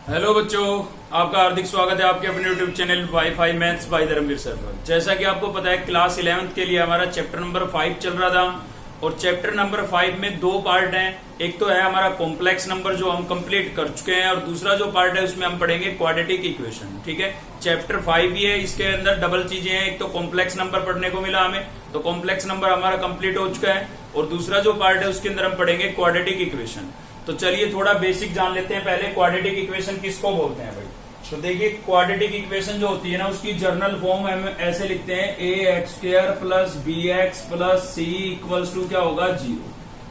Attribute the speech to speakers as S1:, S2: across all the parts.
S1: Hello बच्चों, आपका हार्दिक स्वागत है आपके अपने YouTube channel WiFi maths by Dharmveer sir पर। जैसा कि आपको पता है क्लास 11th के लिए हमारा चैप्टर नंबर 5 चल रहा था और चैप्टर नंबर 5 में दो पार्ट हैं। एक तो है हमारा कॉम्प्लेक्स नंबर जो हम कंप्लीट कर चुके हैं और दूसरा जो पार्ट है उसमें हम पढ़ेंगे क्वाड्रेटिक इक्वेशन। ठीक है, चैप्टर 5 ही है, इसके अंदर डबल चीजें हैं। एक तो कॉम्प्लेक्स नंबर पढ़ने को मिला हमें, तो कॉम्प्लेक्स नंबर हमारा कंप्लीट हो चुका है और दूसरा जो पार्ट है उसके अंदर हम पढ़ेंगे क्वाड्रेटिक इक्वेशन। तो चलिए थोड़ा बेसिक जान लेते हैं पहले, क्वाड्रेटिक इक्वेशन किसको बोलते हैं भाई। तो देखिए क्वाड्रेटिक इक्वेशन जो होती है ना, उसकी जर्नल फॉर्म हम ऐसे लिखते हैं ax² plus bx plus c equals to क्या होगा 0।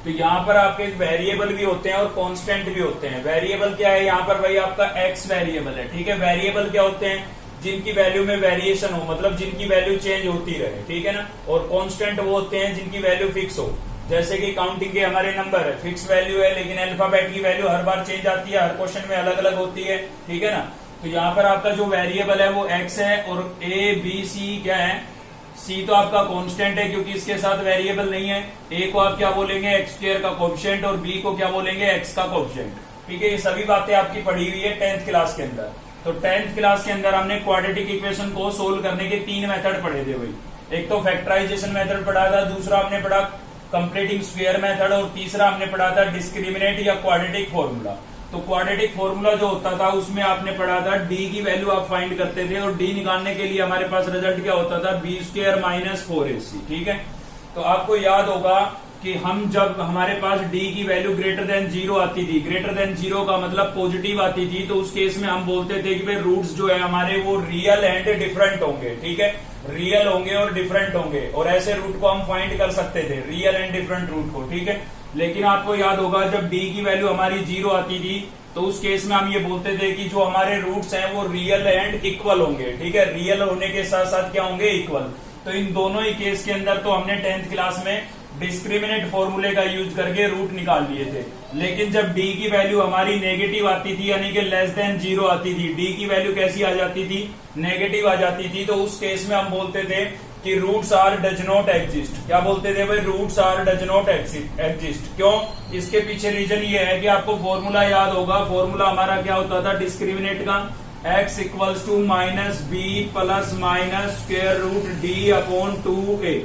S1: तो यहाँ पर आपके वेरिएबल भी होते हैं और कांस्टेंट भी होते हैं। वेरिएबल क्या है यहाँ पर भाई, आपका x वेरिएबल है। ठीक है, वेरिएबल क्या होते हैं, जिनकी वैल्यू में वेरिएशन हो, मतलब जिनकी वैल्यू चेंज होती रहे। ठीक है ना, और कांस्टेंट वो होते हैं जिनकी वैल्यू फिक्स हो। जैसे कि काउंटिंग के हमारे नंबर है, फिक्स वैल्यू है, लेकिन अल्फाबेट की वैल्यू हर बार चेंज आती है, हर क्वेश्चन में अलग अलग होती है। ठीक है ना, तो यहाँ पर आपका जो वेरिएबल है वो x है और a b c क्या है, c तो आपका कांस्टेंट है क्योंकि इसके साथ वेरिएबल नहीं है। a को आप क्या बोलेंगे, x² का कोएफिशिएंट और b को क्या बोलेंगे, x का कोएफिशिएंट। ठीक है, ये सभी बातें आपकी पढ़ी हुई है 10th क्लास के अंदर। तो 10th क्लास के अंदर हमने क्वाड्रेटिक इक्वेशन को सोल्व करने के 3 मेथड पढ़े थे भाई। एक तो फैक्टराइजेशन मेथड पढ़ा था, दूसरा हमने पढ़ा कंप्लीटिंग स्क्वायर मेथड और तीसरा हमने पढ़ा था डिस्क्रिमिनेट या क्वाड्रेटिक फॉर्मूला। तो क्वाड्रेटिक फॉर्मूला जो होता था उसमें आपने पढ़ा था d की वैल्यू आप फाइंड करते थे और d निकालने के लिए हमारे पास रिजल्ट क्या होता था, b² माइनस 4ac। ठीक है, तो आपको याद होगा कि हम जब हमारे पास d की वैल्यू ग्रेटर देन 0 आती थी, ग्रेटर देन 0 का मतलब पॉजिटिव आती थी, तो उस केस में हम बोलते थे कि भाई रूट्स जो है हमारे वो रियल एंड डिफरेंट होंगे। ठीक है, रियल होंगे और डिफरेंट होंगे, और ऐसे रूट को हम फाइंड कर सकते थे, रियल एंड डिफरेंट रूट को। ठीक है, लेकिन आपको याद होगा जब d की वैल्यू हमारी 0 आती थी तो उस केस में हम ये बोलते थे कि जो हमारे रूट्स हैं वो रियल एंड इक्वल होंगे। ठीक है, रियल होने के साथ साथ क्या होंगे, इक्वल। तो इन दोनों ही केस के अंदर तो हमने 10th क्लास में डिस्क्रिमिनेट फॉर्मूले का यूज करके रूट निकाल लिए थे। लेकिन जब d की वैल्यू हमारी नेगेटिव आती थी, यानी कि लेस देन 0 आती थी, d की वैल्यू कैसी आ जाती थी, नेगेटिव आ जाती थी, तो उस केस में हम बोलते थे कि roots are does not exist. क्या बोलते थे भाई, roots are does not exist. क्यों, इसके पीछे रीजन ये है कि आपको फॉर्मूला याद होगा, फॉर्मूला हमारा क्या होता था डिस्क्रिमिनेट का, x equals to minus B plus minus square root D upon 2a।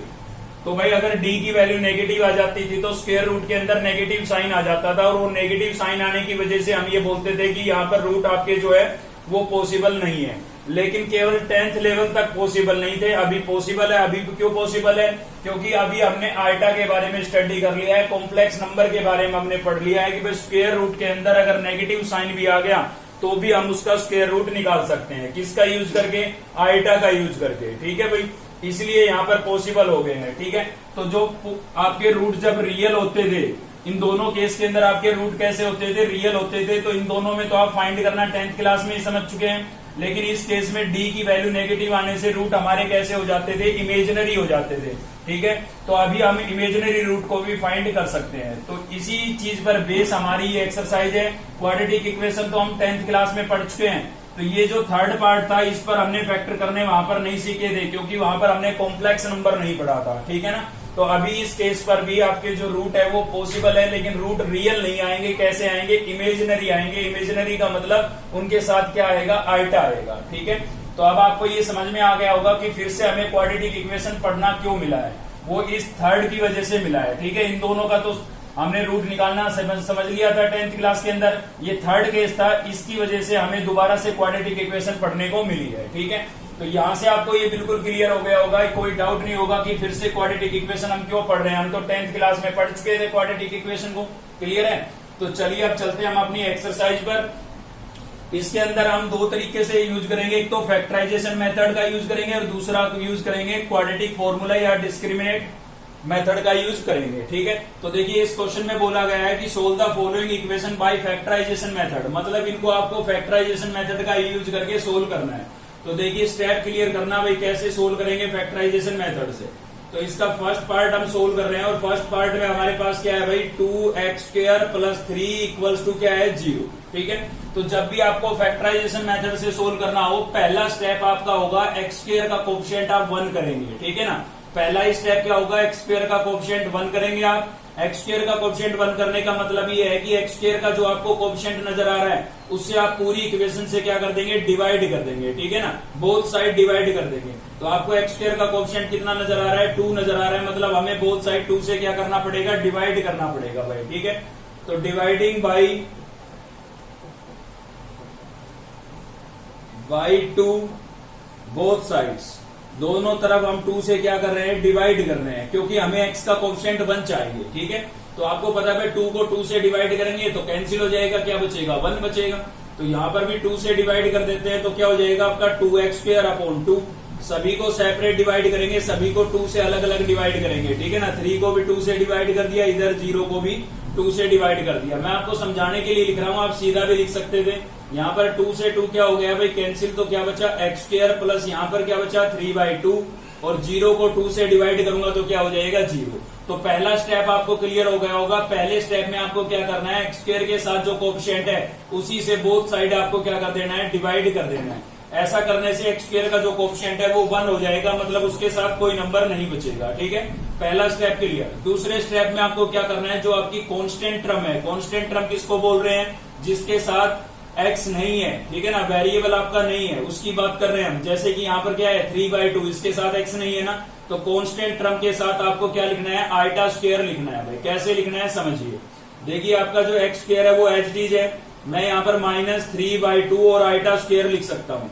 S1: तो भाई अगर d की वैल्यू नेगेटिव आ जाती थी तो स्क्वायर रूट के अंदर नेगेटिव साइन आ जाता था, और वो नेगेटिव साइन आने की वजह से हम ये बोलते थे कि यहाँ पर रूट आपके जो है वो पॉसिबल नहीं है। लेकिन केवल 10th लेवल तक पॉसिबल नहीं थे, अभी पॉसिबल है। अभी क्यों पॉसिबल है, क्योंकि अभी हमने आइटा के बारे में स्टडी कर लिया है, कॉम्प्लेक्स नंबर के बारे में हमने पढ़ लिया है कि भाई स्क्वायर रूट के अंदर अगर नेगेटिव साइन भी आ गया तो भी हम उसका स्क्वायर रूट निकाल सकते हैं। किसका यूज करके, आइटा का यूज करके। ठीक है भाई, इसलिए यहाँ पर पॉसिबल हो गए हैं। ठीक है, तो जो आपके रूट जब रियल होते थे, इन दोनों केस के अंदर आपके रूट कैसे होते थे, रियल होते थे, तो इन दोनों में तो आप फाइंड करना 10th क्लास में ही समझ चुके हैं। लेकिन इस केस में d की वैल्यू नेगेटिव आने से रूट हमारे कैसे हो जाते थे, इमेजिनरी हो जाते थे। ठीक है, तो अभी हम इमेजिनरी रूट को भी फाइंड कर सकते हैं। तो इसी चीज पर बेस हमारी ये एक्सरसाइज है। क्वाड्रेटिक इक्वेशन तो हम 10th क्लास में पढ़ चुके हैं, तो ये जो थर्ड पार्ट था इस पर हमने फैक्टर करने वहां पर नहीं सीखे थे, क्योंकि वहां पर हमने कॉम्प्लेक्स नंबर नहीं पढ़ा था। ठीक है ना, तो अभी इस केस पर भी आपके जो रूट है वो पॉसिबल है, लेकिन रूट रियल नहीं आएंगे। कैसे आएंगे, इमेजिनरी आएंगे। इमेजिनरी का मतलब उनके साथ क्या आएगा, आइटा आएगा। ठीक है, तो अब आपको ये समझ में आ गया होगा कि फिर से हमें क्वाड्रेटिक इक्वेशन पढ़ना क्यों मिला है, वो इस थर्ड की वजह से मिला है। ठीक है, इन दोनों का तो हमने रूट निकालना समझ लिया था 10th क्लास के अंदर, ये थर्ड केस था, इसकी वजह से हमें दोबारा से क्वाड्रेटिक इक्वेशन पढ़ने को मिली है। ठीक है, तो यहां से आपको ये बिल्कुल क्लियर हो गया होगा, कोई डाउट नहीं होगा कि फिर से क्वाड्रेटिक इक्वेशन हम क्यों पढ़ रहे हैं। हम तो 10th क्लास में पढ़ चुके थे क्वाड्रेटिक इक्वेशन को, क्लियर है। तो चलिए अब चलते हैं हम अपनी एक्सरसाइज पर। इसके अंदर हम दो तरीके से यूज करेंगे, एक तो फैक्टराइजेशन मेथड का यूज करेंगे और दूसरा यूज करेंगे क्वाड्रेटिक फॉर्मूला या डिस्क्रिमिनेट मेथड का यूज करेंगे। ठीक है, तो देखिए इस क्वेश्चन में बोला गया है कि solve the following equation by factorisation method, मतलब इनको आपको फैक्टराइजेशन मेथड का यूज करके सोल्व करना है। तो देखिए स्टेप क्लियर करना भाई, कैसे सोल्व करेंगे फैक्टराइजेशन मेथड से। तो इसका फर्स्ट पार्ट हम सोल्व कर रहे हैं और फर्स्ट पार्ट में हमारे पास क्या है भाई, 2x² प्लस 3 इक्वल्स टू क्या है, 0। ठीक है, तो जब भी आपको फैक्टराइजेशन मेथड से सोल्व करना हो, पहला स्टेप आपका होगा x² का कोएफिशिएंट आप 1 करेंगे। ठीक है ना, पहला ही स्टेप क्या होगा, x² का कोएफिशिएंट 1 करेंगे आप। x² का कोएफिशिएंट 1 करने का मतलब ये है कि x² का जो आपको कोएफिशिएंट नजर आ रहा है उससे आप पूरी इक्वेशन से क्या कर देंगे, डिवाइड कर देंगे, ठीक है ना, बोथ साइड डिवाइड कर देंगे। तो आपको एक्स स्क्वायर का कोएफिशिएंट कितना नजर आ रहा है, 2 नजर आ रहा है, मतलब हमें बोथ साइड 2 से क्या करना पड़ेगा, डिवाइड करना पड़ेगा भाई, ठीक है। तो डिवाइडिंग बाई 2 बोथ साइड्स, दोनों तरफ हम 2 से क्या कर रहे हैं, डिवाइड कर रहे हैं, क्योंकि हमें x का कोएफिशिएंट 1 चाहिए, ठीक है। तो आपको पता है 2 को 2 से डिवाइड करेंगे तो कैंसिल हो जाएगा, क्या बचेगा, 1 बचेगा। तो यहां पर भी 2 से डिवाइड कर देते हैं तो क्या हो जाएगा आपका 2x² 2। सभी को सेपरेट डिवाइड करेंगे, सभी को 2 से अलग अलग डिवाइड करेंगे, ठीक है ना। 3 को भी 2 से डिवाइड कर दिया, इधर 0 को भी 2 से डिवाइड कर दिया। मैं आपको समझाने के लिए लिख रहा हूं, आप सीधा भी लिख सकते थे। यहाँ पर 2 से 2 क्या हो गया भाई, कैंसिल, तो क्या बचा x² प्लस यहाँ पर क्या बचा 3/2, और 0 को 2 से डिवाइड करूंगा तो क्या हो जाएगा 0। तो पहला स्टेप आपको क्लियर हो गया होगा। पहले स्टेप में आपको क्या करना है, x² के साथ जो कोएफिशिएंट है उसी से बोथ साइड आपको क्या कर देना है, डिवाइड कर देना है। ऐसा करने से x² का जो कोएफिशिएंट है वो 1 हो जाएगा, मतलब उसके साथ कोई नंबर नहीं बचेगा, ठीक है। पहला स्टेप क्लियर। दूसरे स्टेप में आपको क्या करना है, जो आपकी कांस्टेंट टर्म है, कांस्टेंट टर्म किसको बोल रहे हैं, जिसके साथ x नहीं है, ठीक है ना, वेरिएबल आपका नहीं है, उसकी बात कर रहे हैं हम। जैसे कि यहाँ पर क्या है 3/2, इसके साथ x नहीं है ना, तो कांस्टेंट टर्म के साथ आपको क्या लिखना है, i² लिखना है भाई। कैसे लिखना है समझिए, देखिए आपका जो x² है वो एच डीज है, मैं यहाँ पर -3/2 और i² लिख सकता हूँ,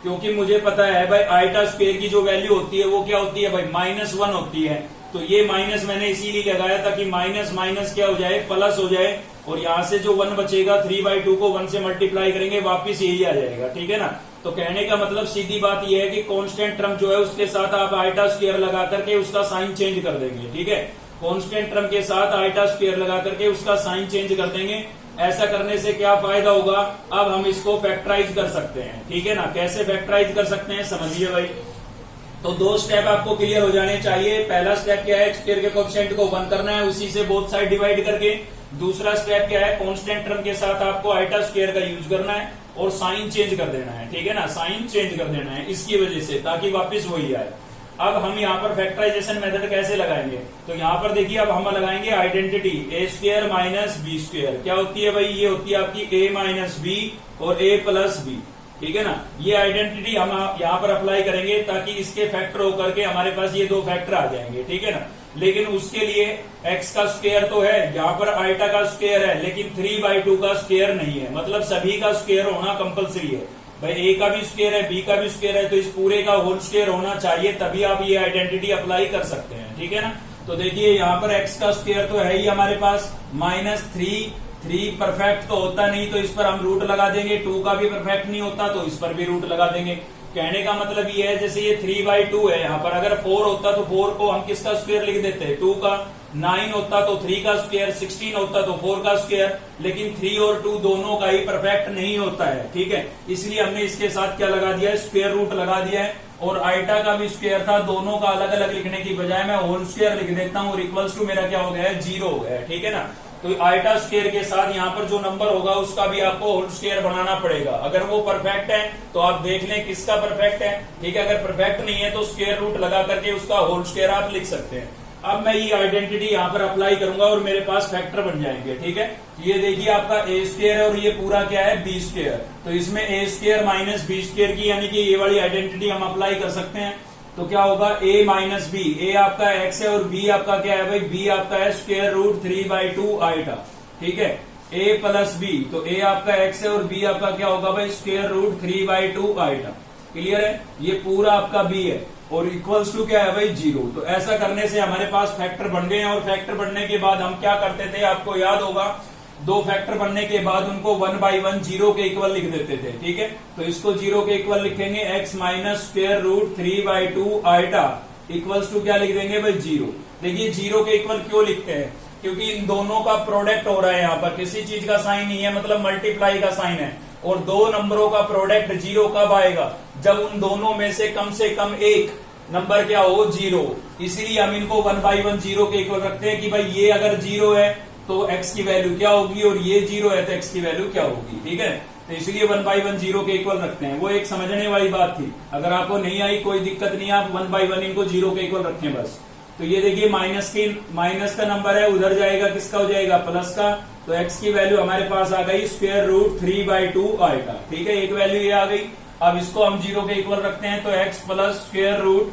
S1: क्योंकि मुझे पता है भाई i² की जो वैल्यू होती है वो क्या होती है भाई, -1 होती है। तो ये माइनस मैंने इसीलिए लगाया था कि माइनस माइनस क्या हो जाए, प्लस हो जाए, और यहां से जो 1 बचेगा 3/2 को 1 से मल्टीप्लाई करेंगे वापिस यही आ जाएगा, ठीक है ना। तो कहने का मतलब सीधी बात यह है कि कांस्टेंट टर्म जो है उसके साथ आप i² लगा करके उसका साइन चेंज कर देंगे, ठीक है। कांस्टेंट टर्म के साथ i² लगा करके उसका साइन चेंज कर देंगे। ऐसा करने से क्या फायदा होगा, अब हम इसको फैक्टराइज कर सकते हैं, ठीक है ना। कैसे फैक्टराइज कर सकते हैं समझिए भाई। तो 2 स्टेप आपको क्लियर हो जाने चाहिए। पहला स्टेप क्या है, x² के कोएफिशिएंट को 1 करना है, उसी से बोथ साइड डिवाइड करके। दूसरा स्टेप क्या है, कांस्टेंट टर्म के साथ आपको i² का यूज करना है और साइन चेंज कर देना है, ठीक है ना, साइन चेंज कर देना है इसकी वजह से, ताकि वापस वही आए। अब हम यहाँ पर फैक्टराइजेशन मेथड कैसे लगाएंगे, तो यहाँ पर देखिए अब हम लगाएंगे आइडेंटिटी a² माइनस b²। क्या होती है भाई, ये होती है आपकी a माइनस बी और a प्लस बी, ठीक है ना। ये आइडेंटिटी हम यहाँ पर अप्लाई करेंगे ताकि इसके फैक्टर होकर के हमारे पास ये 2 फैक्टर आ जाएंगे, ठीक है ना। लेकिन उसके लिए x का स्क्वायर तो है, यहाँ पर आइटा का स्क्वायर है, लेकिन 3/2 का स्क्वायर नहीं है, मतलब सभी का स्क्वायर होना कंपलसरी है भाई। a का भी स्क्वायर है, b का भी स्क्वायर है, तो इस पूरे का होल स्क्वायर होना चाहिए, तभी आप ये आइडेंटिटी अप्लाई कर सकते हैं, ठीक है ना। तो देखिए यहाँ पर x का स्क्वायर तो है ही हमारे पास, -3 परफेक्ट तो होता नहीं, तो इस पर हम रूट लगा देंगे। 2 का भी परफेक्ट नहीं होता तो इस पर भी रूट लगा देंगे। कहने का मतलब ये है, जैसे ये 3/2 है, यहाँ पर अगर 4 होता तो 4 को हम किसका स्क्वायर लिख देते हैं, 2 का। 9 होता तो 3 का स्क्वायर, 16 होता तो 4 का स्क्वायर, लेकिन 3 और 2 दोनों का ही परफेक्ट नहीं होता है, ठीक है। इसलिए हमने इसके साथ क्या लगा दिया है, स्क्वायर रूट लगा दिया है। और आइटा का भी स्क्वायर था, दोनों का अलग अलग लिखने की बजाय मैं होल स्क्वायर लिख देता हूँ, और इक्वल्स टू मेरा क्या हो गया है, 0 हो गया है, ठीक है ना। तो आइटा स्क्वायर के साथ यहाँ पर जो नंबर होगा उसका भी आपको होल स्क्वायर बनाना पड़ेगा। अगर वो परफेक्ट है तो आप देख लें किसका परफेक्ट है, ठीक है। अगर परफेक्ट नहीं है तो स्क्वायर रूट लगा करके उसका होल स्क्वायर आप लिख सकते हैं। अब मैं ये आइडेंटिटी यहाँ पर अप्लाई करूंगा और मेरे पास फैक्टर बन जाएंगे, ठीक है। ये देखिए आपका a² है और ये पूरा क्या है b², तो इसमें a² माइनस b² की यानी कि ये वाली आइडेंटिटी हम अप्लाई कर सकते हैं। तो क्या होगा, a माइनस बी, a आपका x है और b आपका क्या है भाई, b आपका है स्क्वायर रूट 3/2 आइटा, ठीक है। a प्लस b, तो a आपका x है और b आपका क्या होगा भाई, स्क्वायर रूट 3/2 आइटा। क्लियर है, ये पूरा आपका b है और इक्वल्स टू क्या है भाई, 0। तो ऐसा करने से हमारे पास फैक्टर बन गए हैं, और फैक्टर बनने के बाद हम क्या करते थे, आपको याद होगा, 2 फैक्टर बनने के बाद उनको 1/1 0 के इक्वल लिख देते थे, ठीक है। तो इसको 0 के इक्वल लिखेंगे, x minus square root 3/2 iota equals to क्या लिख देंगे भाई, 0। देखिए 0 के इक्वल क्यों लिखते हैं, क्योंकि इन दोनों का प्रोडक्ट हो रहा है, यहाँ पर किसी चीज का साइन नहीं है, मतलब मल्टीप्लाई का साइन है। और 2 नंबरों का प्रोडक्ट 0 कब आएगा, जब उन दोनों में से कम एक नंबर क्या हो, 0। इसीलिए हम इनको 1/1 0 के इक्वल रखते हैं कि भाई ये अगर 0 है तो x की वैल्यू क्या होगी, और ये 0 है तो x की वैल्यू क्या होगी, ठीक है। तो इसलिए 1/1 0 के इक्वल रखते हैं। वो एक समझने वाली बात थी, अगर आपको नहीं आई कोई दिक्कत नहीं, आप 1/1 इनको 0 के इक्वल रखें बस। तो ये देखिए माइनस का नंबर है, उधर जाएगा किसका हो जाएगा, प्लस का। तो x की वैल्यू हमारे पास आ गई स्क्वायर रूट 3/2 आएगा। ठीक है, एक वैल्यू ये आ गई। अब इसको हम 0 के इक्वल रखते हैं, तो x plus square root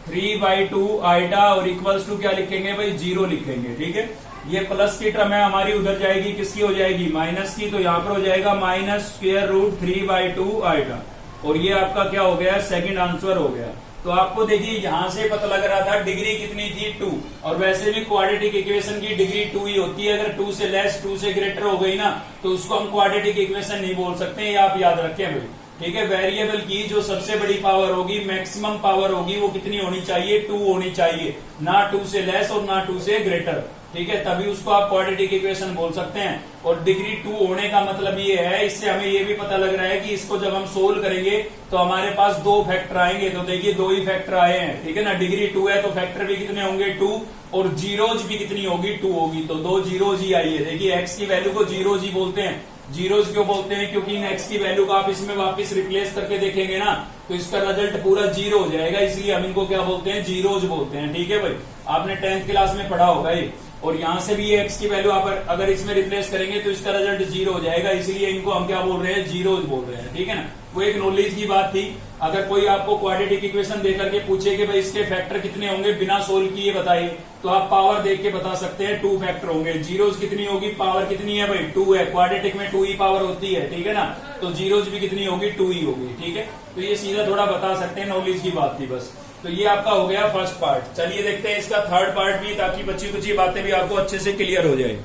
S1: 3/2 iota और इक्वल्स टू क्या लिखेंगे भाई, 0 लिखेंगे। ठीक है, ये प्लस की टर्म है हमारी, उधर जाएगी किसकी हो जाएगी, माइनस की। तो यहाँ पर हो जाएगा माइनस स्क्वायर रूट 3/2 आइटा, और ये आपका क्या हो गया, सेकंड आंसर हो गया। तो आपको देखिए यहां से पता लग रहा था डिग्री कितनी थी, 2। और वैसे भी क्वाड्रेटिक इक्वेशन की डिग्री 2 ही होती है। अगर 2 से लेस 2 से ग्रेटर हो गई ना, तो उसको हम क्वाड्रेटिक इक्वेशन नहीं बोल सकते, ये आप याद रखें भाई। ठीक है, वेरिएबल की जो सबसे बड़ी पावर होगी, मैक्सिमम पावर होगी, वो कितनी होनी चाहिए, 2 होनी चाहिए, ना 2 से लेस और ना 2 से ग्रेटर। ठीक है, तभी उसको आप क्वाड्रेटिक इक्वेशन बोल सकते हैं। और डिग्री 2 होने का मतलब ये है, इससे हमें ये भी पता लग रहा है कि इसको जब हम सोल्व करेंगे तो हमारे पास 2 फैक्टर आएंगे। तो देखिए 2 ही फैक्टर आए हैं। ठीक है ना, डिग्री 2 है तो फैक्टर भी कितने होंगे, 2, और जीरोज भी कितनी होगी, 2 होगी। तो 2 जीरोज ही आई है। देखिए एक्स की वैल्यू को जीरोज ही बोलते हैं। जीरोज क्यों बोलते हैं, क्योंकि इन एक्स की वैल्यू को आप इसमें वापस रिप्लेस करके देखेंगे ना, तो इसका रिजल्ट पूरा 0 हो जाएगा, इसलिए हम इनको क्या बोलते हैं, जीरोज बोलते हैं। ठीक है भाई, आपने 10th क्लास में पढ़ा होगा ये। और यहां से भी ये एक्स की वैल्यू आप अगर इसमें रिप्लेस करेंगे तो इसका रिजल्ट 0 हो जाएगा, इसलिए इनको हम क्या बोल रहे हैं, जीरोज बोल रहे हैं। ठीक है ना, वो एक नॉलेज की बात थी। अगर कोई आपको क्वाड्रेटिक इक्वेशन देकर के पूछे कि भाई इसके फैक्टर कितने होंगे बिना सोल्व किए बताइए, तो आप पावर देख के बता सकते हैं 2 फैक्टर होंगे। जीरोज कितनी होगी, पावर कितनी है भाई, 2 है। क्वाड्रेटिक में 2 ही पावर होती है। ठीक है ना, तो जीरोज भी कितनी होगी, 2 ही होगी। ठीक है, तो ये सीधा थोड़ा बता सकते हैं, नॉलेज की बात थी बस। तो ये आपका हो गया फर्स्ट पार्ट। चलिए देखते हैं इसका थर्ड पार्ट भी, ताकि बच्ची कुछ बातें भी आपको अच्छे से क्लियर हो जाए।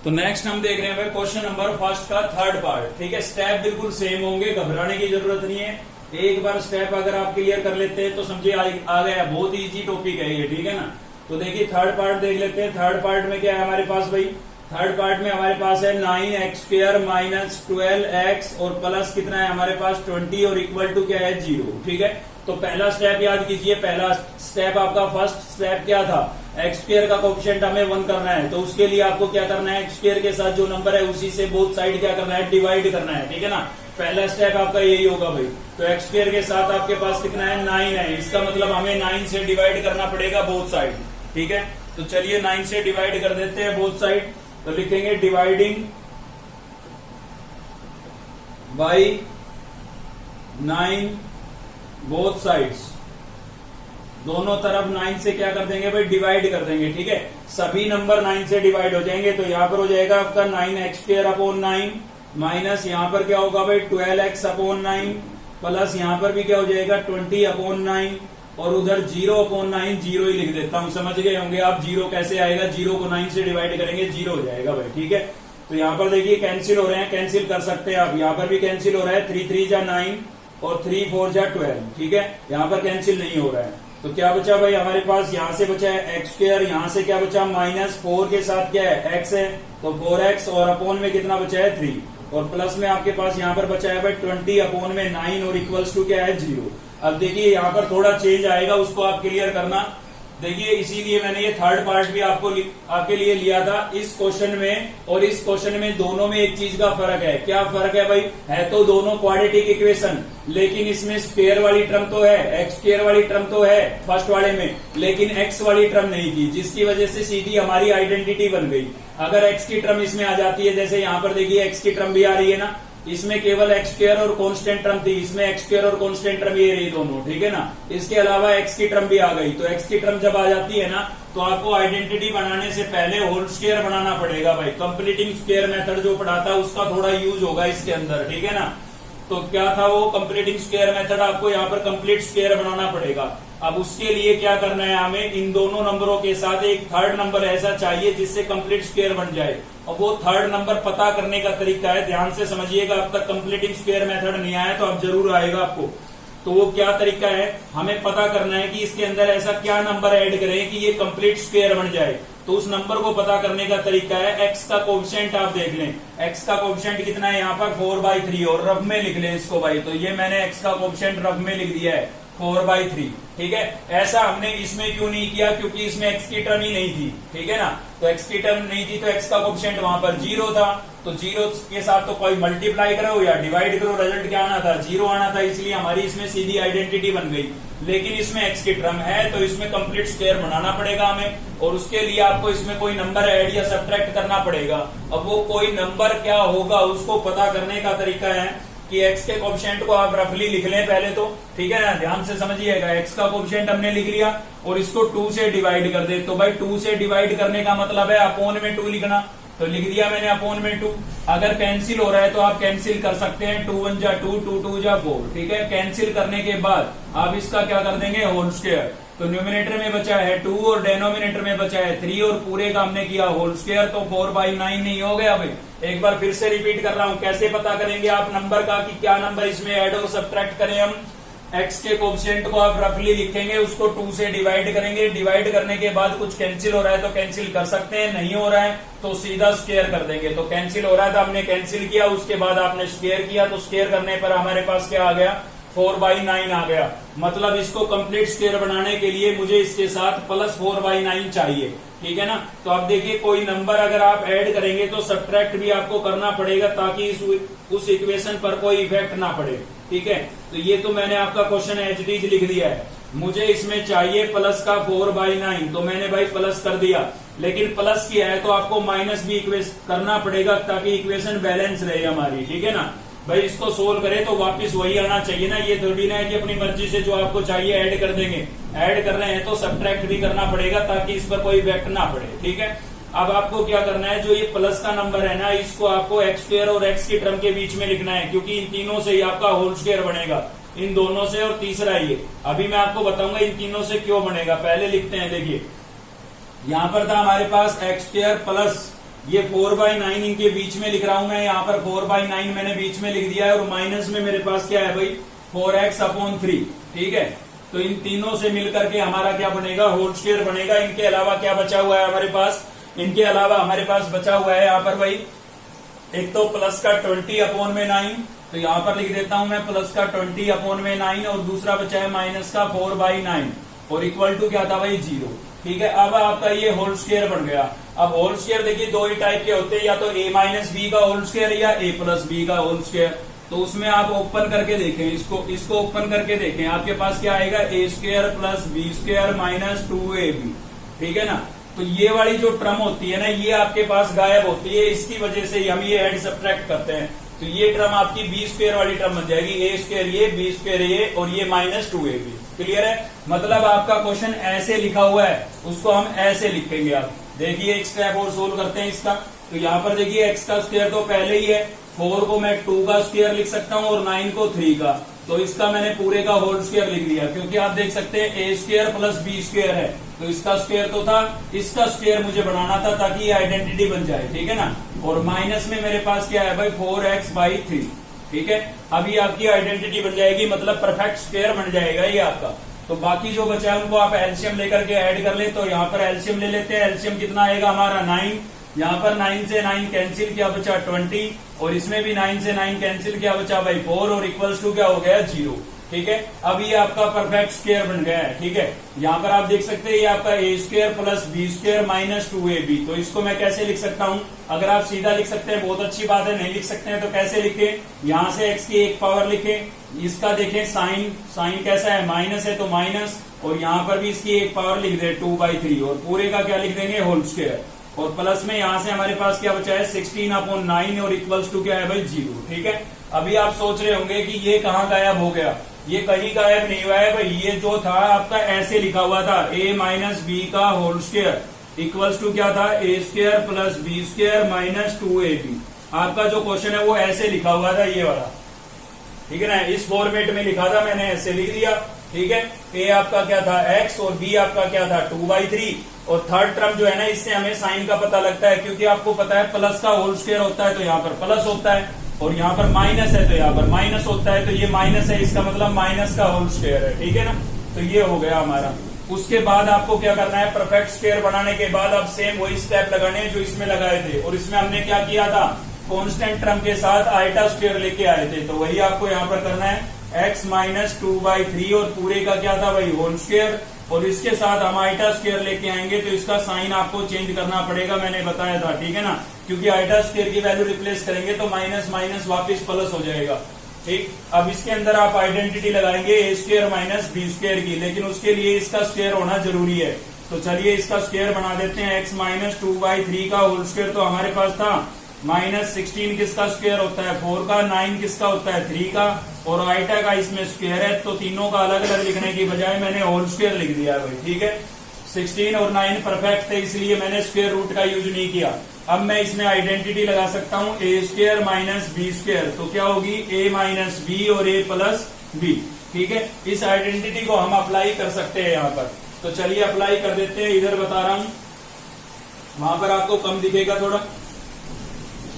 S1: तो नेक्स्ट हम देख रहे हैं भाई क्वेश्चन नंबर फर्स्ट का थर्ड पार्ट। ठीक है, स्टेप बिल्कुल सेम होंगे, घबराने की जरूरत नहीं है। एक बार स्टेप अगर आप क्लियर कर लेते हैं तो समझिए आ गया, बहुत इजी टॉपिक है ये। ठीक है ना, तो देखिए थर्ड पार्ट देख लेते हैं। थर्ड पार्ट में क्या है हमारे पास भाई, थर्ड पार्ट में हमारे पास है 9x² माइनस 12x और प्लस कितना है हमारे पास 20 और इक्वल टू क्या है 0। ठीक है, तो पहला स्टेप याद कीजिए। पहला स्टेप आपका फर्स्ट स्टेप क्या था, x² का कोएफिशिएंट हमें 1 करना है। तो उसके लिए आपको क्या करना है, x² के साथ जो नंबर है उसी से बोथ साइड क्या करना है, डिवाइड करना है। ठीक है ना, पहला स्टेप आपका यही होगा भाई। तो x² के साथ आपके पास कितना है, 9 है। इसका मतलब हमें 9 से डिवाइड करना पड़ेगा बोथ साइड। ठीक है, तो चलिए 9 से डिवाइड कर देते हैं बोथ साइड। तो लिखेंगे डिवाइडिंग बाई 9 बोथ साइड्स, दोनों तरफ 9 से क्या कर देंगे भाई, डिवाइड कर देंगे। ठीक है, सभी नंबर 9 से डिवाइड हो जाएंगे। तो यहाँ पर हो जाएगा आपका 9x² अपॉन 9 माइनस यहाँ पर क्या होगा भाई 12x अपॉन 9 प्लस यहाँ पर भी क्या हो जाएगा 20 अपॉन 9 और उधर 0 अपॉन 9, 0 ही लिख देता हूं। समझ गए होंगे आप 0 कैसे आएगा, 0 को 9 से डिवाइड करेंगे 0 हो जाएगा भाई। ठीक है, तो यहाँ पर देखिए कैंसिल हो रहे हैं, कैंसिल कर सकते हैं आप। यहाँ पर भी कैंसिल हो रहा है, 3 3 जा 9 और 3 4 जा 12। ठीक है, यहाँ पर कैंसिल नहीं हो रहा है। तो क्या बचा भाई हमारे पास, यहाँ से बचा है x², यहाँ से क्या बचा माइनस 4 के साथ क्या है x है, तो 4x और अपॉन में कितना बचा है 3 और प्लस में आपके पास यहाँ पर बचा है भाई 20 अपॉन में 9 और इक्वल्स टू क्या है 0। अब देखिए यहाँ पर थोड़ा चेंज आएगा, उसको आप क्लियर करना। देखिए इसीलिए मैंने ये थर्ड पार्ट भी आपके लिए लिया था इस क्वेश्चन में, और इस क्वेश्चन में दोनों में एक चीज का फर्क है। क्या फर्क है भाई, है तो दोनों क्वाड्रेटिक इक्वेशन, लेकिन इसमें स्क्वायर वाली टर्म तो है, x² वाली टर्म तो है फर्स्ट वाले में, लेकिन x वाली टर्म नहीं थी, जिसकी वजह से सीधी हमारी आइडेंटिटी बन गई। अगर x की टर्म इसमें आ जाती है, जैसे यहाँ पर देखिए x की टर्म भी आ रही है ना, इसमें केवल x² और कांस्टेंट टर्म थी, इसमें x² और कांस्टेंट टर्म ये रही दोनों। ठीक है ना, इसके अलावा x की टर्म भी आ गई। तो x की टर्म जब आ जाती है ना, तो आपको आइडेंटिटी बनाने से पहले होल स्क्वायर बनाना पड़ेगा भाई। कंप्लीटिंग स्क्वायर मेथड जो पढ़ा था उसका थोड़ा यूज होगा इसके अंदर। ठीक है ना, तो क्या था वो कंप्लीटिंग स्क्वायर मेथड, आपको यहाँ पर कंप्लीट स्क्वायर बनाना पड़ेगा। अब उसके लिए क्या करना है, हमें इन दोनों नंबरों के साथ एक थर्ड नंबर ऐसा चाहिए जिससे कंप्लीट स्क्वायर बन जाए, और वो थर्ड नंबर पता करने का तरीका है। ध्यान से समझिएगा, अब तक कंप्लीटिंग स्क्वायर मेथड नहीं आया तो अब जरूर आएगा आपको। तो वो क्या तरीका है, हमें पता करना है कि इसके अंदर ऐसा क्या नंबर ऐड करें कि ये कंप्लीट स्क्वायर बन जाए। तो उस नंबर को पता करने का तरीका है, x का कोएफिशिएंट आप देख लें। x का कोएफिशिएंट कितना है यहाँ पर 4/3, और रफ में लिख लें इसको भाई। तो ये मैंने x का कोएफिशिएंट रफ में लिख दिया है 4/3। ठीक है, ऐसा हमने इसमें क्यों नहीं किया, क्योंकि इसमें x की टर्म ही नहीं थी। ठीक है ना, तो x की टर्म नहीं थी तो x का कोएफिशिएंट वहां पर 0 था। तो जीरो के साथ तो कोई मल्टीप्लाई करो या डिवाइड करो, रिजल्ट क्या आना था, जीरो आना था, इसलिए हमारी इसमें सीधी आइडेंटिटी बन गई। लेकिन इसमें एक्स की टर्म है तो इसमें कंप्लीट स्क्वायर बनाना पड़ेगा हमें, और उसके लिए आपको इसमें कोई नंबर ऐड या सब्ट्रैक्ट करना पड़ेगा। अब वो कोई नंबर क्या होगा उसको पता करने का तरीका है कि x के कोएफिशिएंट को आप रफली लिख लें पहले तो, ठीक है ना, ध्यान से समझिएगा। x का कोएफिशिएंट हमने लिख लिया और इसको 2 से डिवाइड कर दे, तो भाई 2 से डिवाइड करने का मतलब है अपोन में 2 लिखना, तो लिख दिया मैंने अपोन में 2। अगर कैंसिल हो रहा है तो आप कैंसिल कर सकते हैं, 2 1 जा 2, 2 2 जा 4, ठीक है। कैंसिल करने के बाद आप इसका क्या कर देंगे, होल स्क्वायर, तो न्यूमिनेटर में बचा है 2 और डेनोमिनेटर में बचा है 3 और पूरे का हमने किया होल स्क्वायर, तो 4/9 नहीं हो गया भाई। एक बार फिर से रिपीट कर रहा हूं, कैसे पता करेंगे आप नंबर का कि क्या नंबर इसमें ऐड और सब्ट्रैक्ट करें हम। x के कोएफिशिएंट को आप रफली लिखेंगे, उसको 2 से डिवाइड करेंगे, डिवाइड करने के बाद कुछ कैंसिल हो रहा है तो कैंसिल कर सकते हैं, नहीं हो रहा है तो सीधा स्क्वायर कर देंगे। तो कैंसिल हो रहा था, हमने कैंसिल किया, उसके बाद आपने स्क्वायर किया, तो स्क्वायर करने पर हमारे पास क्या आ गया, 4/9 आ गया। मतलब इसको कंप्लीट स्क्वायर बनाने के लिए मुझे इसके साथ प्लस 4/9 चाहिए, ठीक है ना। तो आप देखिए कोई नंबर अगर आप ऐड करेंगे तो सब्ट्रैक्ट भी आपको करना पड़ेगा ताकि उस इक्वेशन पर कोई इफेक्ट ना पड़े, ठीक है। तो ये तो मैंने आपका क्वेश्चन एज इट इज लिख दिया है। मुझे इसमें चाहिए प्लस का 4/9, तो मैंने भाई प्लस कर दिया, लेकिन प्लस किया है तो आपको माइनस भी करना पड़ेगा ताकि इक्वेशन बैलेंस रहे हमारी, ठीक है ना। भाई इसको सोल्व करें तो वापस वही आना चाहिए ना, ये थोड़ी ना है कि अपनी मर्जी से जो आपको चाहिए ऐड कर देंगे। ऐड कर रहे हैं तो सब्ट्रैक्ट भी करना पड़ेगा ताकि इस पर कोई इफेक्ट ना पड़े, ठीक है। अब आपको क्या करना है, जो ये प्लस का नंबर है ना, इसको आपको एक्स स्क्वायर और एक्स की टर्म के बीच में लिखना है, क्योंकि इन तीनों से ही आपका होल स्क्वायर बनेगा, इन दोनों से और तीसरा ये। अभी मैं आपको बताऊंगा इन तीनों से क्यों बनेगा, पहले लिखते हैं। देखिए यहाँ पर था हमारे पास एक्स स्क्वायर प्लस ये 4/9 इनके बीच में लिख रहा हूं मैं, यहाँ पर 4/9 मैंने बीच में लिख दिया है, और माइनस में मेरे पास क्या है भाई 4x/3, ठीक है। तो इन तीनों से मिलकर के हमारा क्या बनेगा, होल स्क्वायर बनेगा। इनके अलावा क्या बचा हुआ है हमारे पास, इनके अलावा हमारे पास बचा हुआ है यहाँ पर भाई एक तो प्लस का 20/9, तो यहाँ पर लिख देता हूं मैं प्लस का 20/9, और दूसरा बचा है माइनस का 4/9, और इक्वल टू क्या था भाई 0, ठीक है। अब आपका ये होल स्क्वायर बन गया। अब होल स्क्वायर देखिए दो ही टाइप के होते हैं, या तो a माइनस बी का होल स्क्वायर या a प्लस बी का होल स्क्वायर। तो उसमें आप ओपन करके देखें, इसको ओपन करके देखें, आपके पास क्या आएगा, a square plus B square minus 2ab, ठीक है ना। तो ये वाली जो टर्म होती है ना, ये आपके पास गायब होती है, इसकी वजह से हम ये ऐड सब्ट्रैक्ट करते हैं। तो ये टर्म आपकी बी स्क्वायर वाली टर्म बन जाएगी, a स्क्वायर ये, बी स्क्वायर ये, और ये माइनस 2ab। क्लियर है, मतलब आपका क्वेश्चन ऐसे लिखा हुआ है, उसको हम ऐसे लिखेंगे। आप देखिए एक स्टेप और सोल्व करते हैं इसका। तो यहाँ पर देखिए x का स्क्वायर तो पहले ही है, 4 को मैं 2 का स्क्वायर लिख सकता हूँ और 9 को 3 का, तो इसका मैंने पूरे का होल स्क्वायर लिख दिया, क्योंकि आप देख सकते हैं a square plus B square है, तो इसका स्क्वायर तो था, इसका स्क्वायर मुझे बनाना था ताकि ये आइडेंटिटी बन जाए, ठीक है ना। और माइनस में मेरे पास क्या है भाई 4x/3, ठीक है। अभी आपकी आइडेंटिटी बन जाएगी, मतलब परफेक्ट स्क्वायर बन जाएगा ये आपका। तो बाकी जो बचा है उनको आप एलसीएम लेकर के ऐड कर ले। तो यहाँ पर एलसीएम ले लेते हैं, एलसीएम कितना आएगा हमारा 9, यहाँ पर 9 से 9 कैंसिल किया बचा 20, और इसमें भी 9 से 9 कैंसिल किया बचा भाई 4, और इक्वल्स टू क्या हो गया 0, ठीक है। अब ये आपका परफेक्ट स्क्वायर बन गया है, ठीक है। यहाँ पर आप देख सकते हैं ये आपका a square plus B square minus 2ab। तो इसको मैं कैसे लिख सकता हूँ, अगर आप सीधा लिख सकते हैं बहुत अच्छी बात है, नहीं लिख सकते हैं तो कैसे लिखे, यहाँ से x की एक पावर लिखे, इसका देखें साइन कैसा है, माइनस है तो माइनस, और यहाँ पर भी इसकी एक पावर लिख दे 2/3, और पूरे का क्या लिख देंगे होल स्क्वायर, और प्लस में यहाँ से हमारे पास क्या बचा है 16/9, और इक्वल्स टू क्या है भाई 0, ठीक है। अभी आप सोच रहे होंगे कि ये कहाँ गायब हो गया, ये कहीं गायब नहीं हुआ है भाई, ये जो था आपका ऐसे लिखा हुआ था a माइनस बी का होल स्क्वायर इक्वल्स टू क्या था a square plus B square minus 2ab। आपका जो क्वेश्चन है वो ऐसे लिखा हुआ था ये वाला, ठीक है ना, इस फॉर्मेट में लिखा था, मैंने ऐसे लिख दिया, ठीक है। a आपका क्या था x, और b आपका क्या था 2/3, और थर्ड टर्म जो है ना, इससे हमें साइन का पता लगता है, क्योंकि आपको पता है प्लस का होल स्क्वायर होता है तो यहाँ पर प्लस होता है, और यहाँ पर माइनस है तो यहाँ पर माइनस होता है, तो ये माइनस है, इसका मतलब माइनस का होल स्क्वायर है, ठीक है ना। तो ये हो गया हमारा। उसके बाद आपको क्या करना है, परफेक्ट स्क्वायर बनाने के बाद आप सेम वही स्टेप लगाने हैं जो इसमें लगाए थे, और इसमें हमने क्या किया था, कांस्टेंट टर्म के साथ आयटा स्क्वायर लेके आए थे, तो वही आपको यहाँ पर करना है, x माइनस 2/3, और पूरे का क्या था भाई होल स्क्वायर, और इसके साथ हम आइटा स्क्वायर लेके आएंगे तो इसका साइन आपको चेंज करना पड़ेगा, मैंने बताया था, ठीक है ना, क्योंकि आइटा स्क्वायर की वैल्यू रिप्लेस करेंगे तो माइनस माइनस वापिस प्लस हो जाएगा। ठीक, अब इसके अंदर आप आइडेंटिटी लगाएंगे ए स्क्वायर माइनस बी स्क्वायर की, लेकिन उसके लिए इसका स्क्वायर होना जरूरी है। तो चलिए इसका स्क्वायर बना देते हैं। एक्स माइनस 2/3 का होल स्क्वायर तो हमारे पास था, माइनस 16 किसका स्क्वायर होता है 4 का, 9 किसका होता है 3 का, और आइटा का इसमें स्क्वायर है, तो तीनों का अलग अलग लिखने की बजाय मैंने होल स्क्वायर लिख दिया भाई। ठीक है, 16 और 9 परफेक्ट थे इसलिए मैंने स्क्वायर रूट का यूज नहीं किया। अब मैं इसमें आइडेंटिटी लगा सकता हूं ए स्क्वायर माइनस बी स्क्वायर, तो क्या होगी ए माइनस बी और ए प्लस बी। ठीक है, इस आइडेंटिटी को हम अप्लाई कर सकते हैं यहाँ पर, तो चलिए अप्लाई कर देते हैं। इधर बता रहा हूं, वहां पर आपको कम दिखेगा थोड़ा,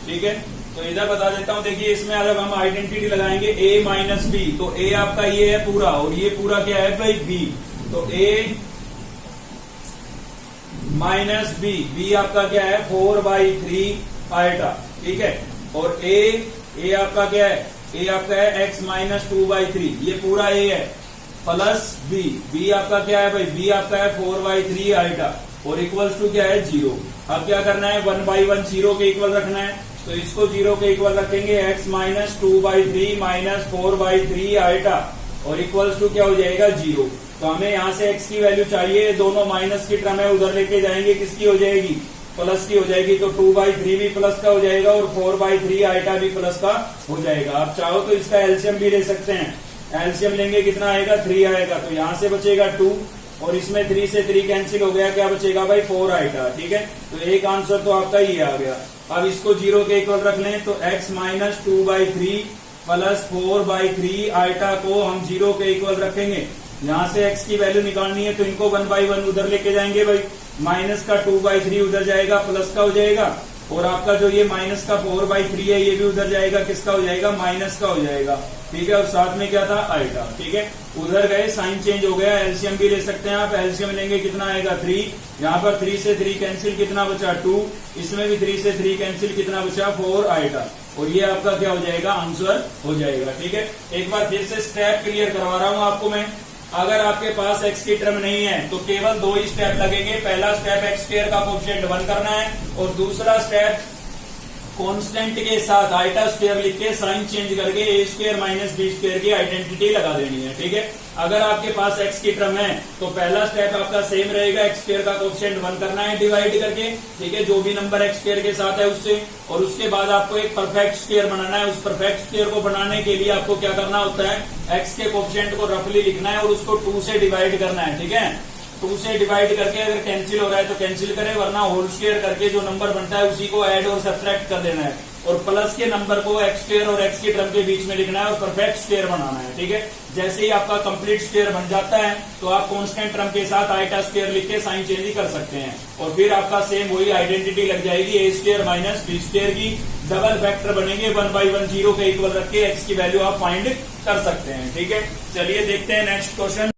S1: ठीक है, तो इधर बता देता हूं। देखिए इसमें अगर हम आइडेंटिटी लगाएंगे ए माइनस बी, तो ए आपका ये है पूरा और ये पूरा क्या है भाई बी, तो ए माइनस बी, बी आपका क्या है 4/3 आइटा। ठीक है, और ए आपका क्या है, ए आपका है एक्स माइनस 2/3, ये पूरा ए है, प्लस बी, बी आपका क्या है भाई, बी आपका है 4/3 आइटा, और इक्वल्स टू क्या है 0। अब क्या करना है 1/1 0 के इक्वल रखना है, तो इसको 0 के इक्वल रखेंगे, एक्स माइनस 2/3 माइनस 4/3 आइटा, और इक्वल्स टू क्या हो जाएगा 0। तो हमें यहाँ से x की वैल्यू चाहिए, दोनों माइनस की टर्म है उधर लेके जाएंगे, किसकी हो जाएगी प्लस की हो जाएगी, तो 2/3 भी प्लस का हो जाएगा और 4/3 आइटा भी प्लस का हो जाएगा। आप चाहो तो इसका एलसीएम भी ले सकते हैं, एलसीएम लेंगे कितना आएगा 3 आएगा, तो यहाँ से बचेगा 2 और इसमें 3 से 3 कैंसिल हो गया, क्या बचेगा भाई 4 आइटा। ठीक है, तो एक आंसर तो आपका ये आ गया। अब इसको 0 के इक्वल रख लें, तो x माइनस 2/3 प्लस 4/3 आइटा को हम 0 के इक्वल रखेंगे। यहाँ से x की वैल्यू निकालनी है तो इनको 1/1 उधर लेके जाएंगे भाई, माइनस का 2/3 उधर जाएगा, प्लस का हो जाएगा, और आपका जो ये माइनस का 4/3 है ये भी उधर जाएगा, किसका हो जाएगा माइनस का हो जाएगा। ठीक है, और साथ में क्या था आइटा। ठीक है, उधर गए साइन चेंज हो गया, एलसीएम भी ले सकते हैं आप, एलसीएम लेंगे कितना आएगा 3, यहाँ पर 3 से 3 कैंसिल कितना बचा 2, इसमें भी 3 से 3 कैंसिल कितना बचा 4 आइटा, और ये आपका क्या हो जाएगा आंसर हो जाएगा। ठीक है, एक बार फिर से स्टेप क्लियर करवा रहा हूँ आपको मैं। अगर आपके पास x की टर्म नहीं है तो केवल 2 ही स्टेप लगेंगे। पहला स्टेप x स्क्वायर का कोएफिशिएंट 1 करना है, और दूसरा स्टेप कांस्टेंट के साथ आइटा स्क्वायर लिख के साइन चेंज करके ए स्क्वायर माइनस बी स्क्वायर की आइडेंटिटी लगा देनी है। ठीक है, अगर आपके पास x की टर्म है तो पहला स्टेप आपका सेम रहेगा, x स्क्वायर का कोएफिशिएंट 1 करना है डिवाइड करके, ठीक है, जो भी नंबर x स्क्वायर के साथ है उससे, और उसके बाद आपको एक परफेक्ट स्क्वायर बनाना है। उस परफेक्ट स्क्वायर को बनाने के लिए आपको क्या करना होता है, x के कोएफिशिएंट को रफली लिखना है और उसको 2 से डिवाइड करना है। ठीक है, 2 से डिवाइड करके अगर कैंसिल हो रहा है तो कैंसिल करें, वरना होल स्क्वायर करके जो नंबर बनता है उसी को ऐड और सब्ट्रैक्ट कर देना है, और प्लस के नंबर को x स्क्वायर और x की टर्म के बीच में लिखना है और परफेक्ट स्क्वायर बनाना है। ठीक है, जैसे ही आपका कंप्लीट स्क्वायर बन जाता है तो आप कांस्टेंट टर्म के साथ आइटा स्क्वायर लिख के साइन चेंज कर सकते हैं, और फिर आपका सेम वही आइडेंटिटी लग जाएगी ए स्क्वायर माइनस बी स्क्वायर की। डबल फैक्टर बनेंगे, 1/1 0 के इक्वल रख के x की वैल्यू आप फाइंड कर सकते हैं। ठीक है, चलिए देखते हैं नेक्स्ट क्वेश्चन।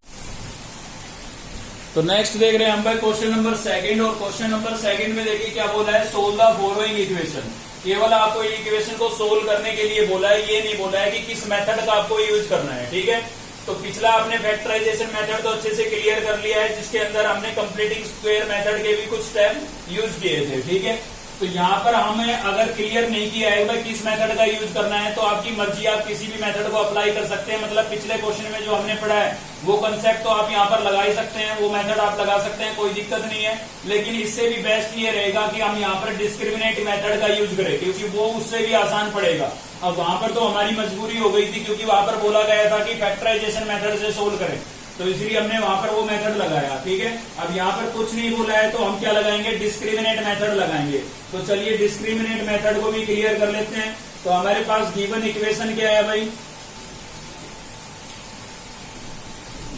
S1: तो नेक्स्ट देख रहे हैं हम भाई क्वेश्चन नंबर 2, और क्वेश्चन नंबर 2 में देखिए क्या बोला है, सोल्व द फॉलोइंग इक्वेशन। केवल आपको इक्वेशन को सोल्व करने के लिए बोला है, ये नहीं बोला है कि किस मेथड का आपको यूज करना है। ठीक है, तो पिछला आपने फैक्टराइजेशन मेथड तो अच्छे से क्लियर कर लिया है, जिसके अंदर हमने कंप्लीटिंग स्क्वायर मेथड के भी कुछ स्टेप यूज किए थे। ठीक है, तो यहाँ पर हमें अगर क्लियर नहीं किया है भाई किस मेथड का यूज करना है, तो आपकी मर्जी, आप किसी भी मेथड को अप्लाई कर सकते हैं। मतलब पिछले क्वेश्चन में जो हमने पढ़ा है वो कंसेप्ट तो आप यहाँ पर लगा ही सकते हैं, वो मेथड आप लगा सकते हैं, कोई दिक्कत नहीं है। लेकिन इससे भी बेस्ट ये रहेगा कि हम यहाँ पर डिस्क्रिमिनेट मेथड का यूज करें, क्योंकि वो उससे भी आसान पड़ेगा। अब वहां पर तो हमारी मजबूरी हो गई थी, क्योंकि वहां पर बोला गया था कि फैक्टराइजेशन मेथड से सोल्व करें, तो इसलिए हमने वहां पर वो मेथड लगाया। ठीक है, अब यहाँ पर कुछ नहीं बोला है तो हम क्या लगाएंगे, डिस्क्रिमिनेट मेथड लगाएंगे। तो चलिए डिस्क्रिमिनेट मेथड को भी क्लियर कर लेते हैं। तो हमारे पास गिवन इक्वेशन क्या है भाई,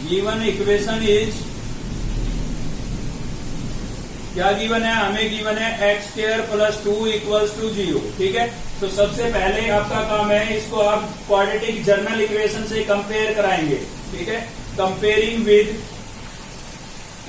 S1: गिवन इक्वेशन इज, क्या गिवन है, हमें गिवन है X square plus 2 equals to 0। ठीक है, तो सबसे पहले आपका काम है, इसको आप क्वाड्रेटिक जर्नल इक्वेशन से कंपेयर कराएंगे। ठीक है, comparing with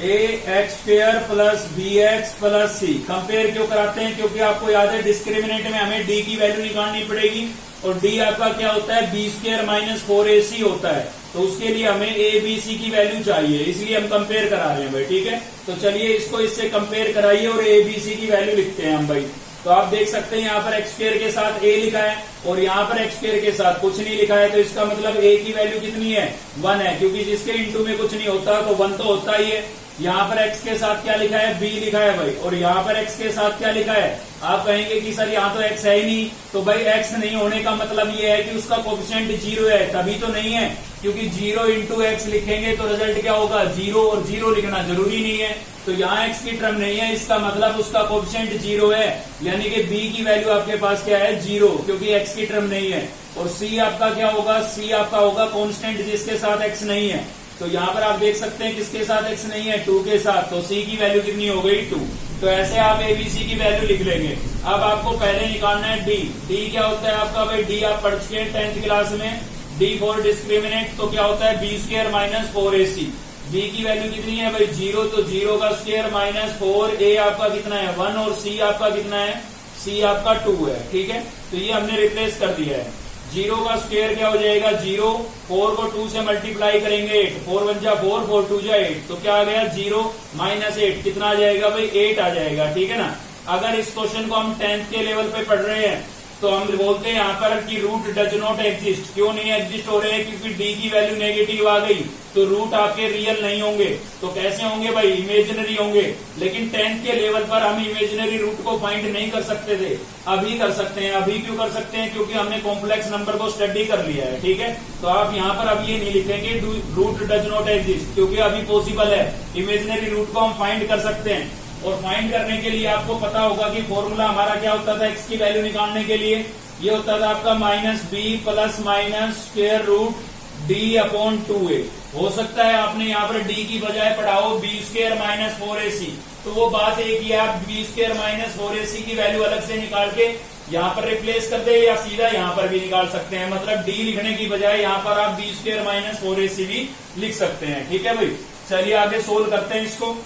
S1: A X square plus B X plus C. Compare क्यों कराते हैं, क्योंकि आपको याद है डिस्क्रिमिनेट में हमें डी की वैल्यू निकालनी पड़ेगी, और डी आपका क्या होता है, बी स्क्वायर माइनस 4ac होता है। तो उसके लिए हमें ए बी सी की वैल्यू चाहिए, इसलिए हम कंपेयर करा रहे हैं भाई, ठीक है। तो चलिए इसको इससे कंपेयर कराइए और ए बी सी की वैल्यू लिखते हैं हम भाई। तो आप देख सकते हैं यहाँ पर एक्स स्क्वायर के साथ a लिखा है और यहाँ पर एक्स स्क्वायर के साथ कुछ नहीं लिखा है, तो इसका मतलब a की वैल्यू कितनी है, 1 है, क्योंकि जिसके इंटू में कुछ नहीं होता तो 1 तो होता ही है। यहाँ पर x के साथ क्या लिखा है, b लिखा है भाई, और यहाँ पर x के साथ क्या लिखा है। आप कहेंगे कि सर यहाँ तो x है ही नहीं, तो भाई x नहीं होने का मतलब ये है कि उसका कोफिशिएंट 0 है, तभी तो नहीं है, क्योंकि 0 इंटू एक्स लिखेंगे तो रिजल्ट क्या होगा, 0, और 0 लिखना जरूरी नहीं है। तो यहाँ x की टर्म नहीं है, इसका मतलब उसका कोफिशिएंट 0 है, यानी कि b की वैल्यू आपके पास क्या है, 0, क्योंकि x की टर्म नहीं है। और c आपका क्या होगा, c आपका होगा कांस्टेंट जिसके साथ x नहीं है। तो यहाँ पर आप देख सकते हैं किसके साथ x नहीं है, 2 के साथ, तो c की वैल्यू कितनी हो गई, 2। तो ऐसे आप abc की वैल्यू लिख लेंगे। अब आपको पहले निकालना है d क्या होता है आपका भाई, d आप पढ़ चुके हैं 10th क्लास में, d फॉर डिस्क्रिमिनेंट, तो क्या होता है b square minus 4ac। b की वैल्यू कितनी है भाई, 0, तो 0 का स्क्वायर माइनस 4, a आपका कितना है 1, और c आपका कितना है, c आपका 2 है, ठीक है। तो ये हमने रिप्लेस कर दिया है। 0 का स्क्वायर क्या हो जाएगा, 0, 4 को 2 से मल्टीप्लाई करेंगे 8, 4 1 जा 4, 4 2 जा 8, तो क्या आ गया 0 माइनस 8, कितना आ जाएगा भाई, 8 आ जाएगा, ठीक है ना। अगर इस क्वेश्चन को हम 10th के लेवल पे पढ़ रहे हैं तो हम बोलते हैं यहाँ पर कि रूट डज नॉट एग्जिस्ट। क्यों नहीं एग्जिस्ट हो रहे हैं, क्योंकि डी की वैल्यू नेगेटिव आ गई, तो रूट आपके रियल नहीं होंगे। तो कैसे होंगे भाई, इमेजिनरी होंगे। लेकिन 10th के लेवल पर हम इमेजिनरी रूट को फाइंड नहीं कर सकते थे, अभी कर सकते हैं। अभी क्यों कर सकते हैं, क्योंकि हमने कॉम्प्लेक्स नंबर को स्टडी कर लिया है, ठीक है। तो आप यहाँ पर अब ये नहीं लिखेंगे रूट डज नॉट एग्जिस्ट, क्योंकि अभी पॉसिबल है, इमेजिनरी रूट को हम फाइंड कर सकते हैं। और फाइंड करने के लिए आपको पता होगा कि फॉर्मूला हमारा क्या होता था x की वैल्यू निकालने के लिए, ये होता था आपका -b plus minus square root d upon 2a। हो सकता है आपने यहाँ पर d की बजाय पढ़ाओ b स्क्वायर माइनस 4ac, तो वो बात एक ही है, आप b स्क्वायर माइनस 4ac की वैल्यू अलग से निकाल के यहाँ पर रिप्लेस कर दे, या सीधा यहाँ पर भी निकाल सकते हैं। मतलब d लिखने की बजाय यहाँ पर आप b स्क्वायर माइनस 4ac भी लिख सकते हैं, ठीक है भाई। चलिए आगे सोल्व करते हैं इसको।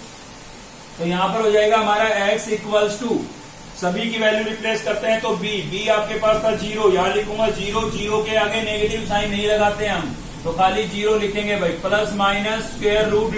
S1: तो यहाँ पर हो जाएगा हमारा x इक्वल्स टू, सभी की वैल्यू रिप्लेस करते हैं, तो b आपके पास था 0, यहाँ लिखूंगा 0, 0 के आगे नेगेटिव साइन नहीं लगाते हम, तो खाली 0 लिखेंगे भाई, plus minus square root